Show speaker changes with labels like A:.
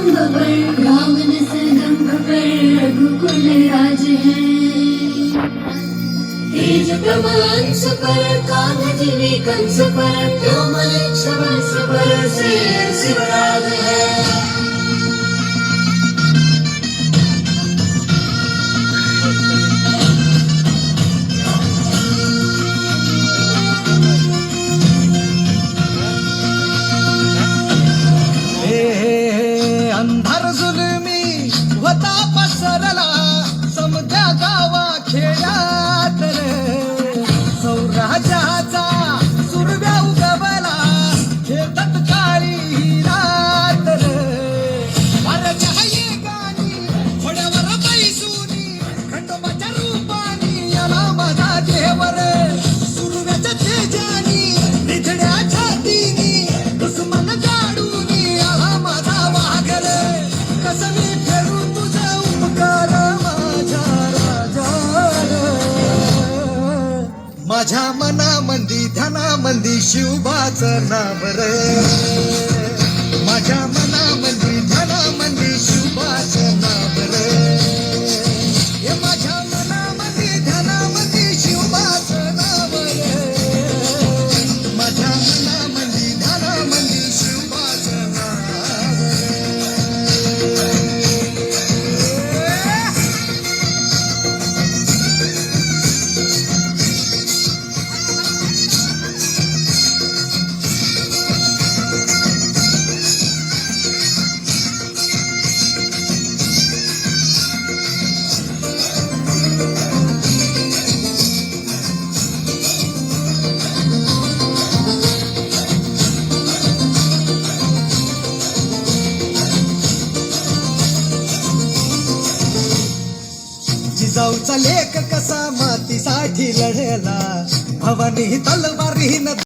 A: स्तंभ पर रावण सदंभ पर रघुकुल राज है। तेज प्रमांस पर कामजीवी कंस पर व्योमन शवंस पर से शिवराज है।
B: अंधार जुलमी होता पसरला समध्या गावा खेड्यात रे, सौराजाचा सुरव्या उगवला हे तत्काळी रात रे। वाऱ्याच्या गाणी घोड्यावर बैसूनी खंडोबाच्या रूपानी आला माझा देव रे। सुरव्याच्या तेजानी निधड्या छातीनी दुश्मन गाडूनी आला माझा वाघ रे। कसं मी फेरू तुझा उपकार माझ्या राजा रे। माझ्या मनामंदी ध्यानामंदी शिवबाचं नाव रे। माझ्या मनामंदी ध्यानामंदी शिवबाचं नाव रे। हे माझ्या मनामंदी ध्यानामंदी शिवबाचं नाव रे। माझ्या मनामंदी ध्यानामंदी शिवबाचं नाव रे। जिजाऊचा लेख कसा मातीसाठी लढला, भवानी तलवारीन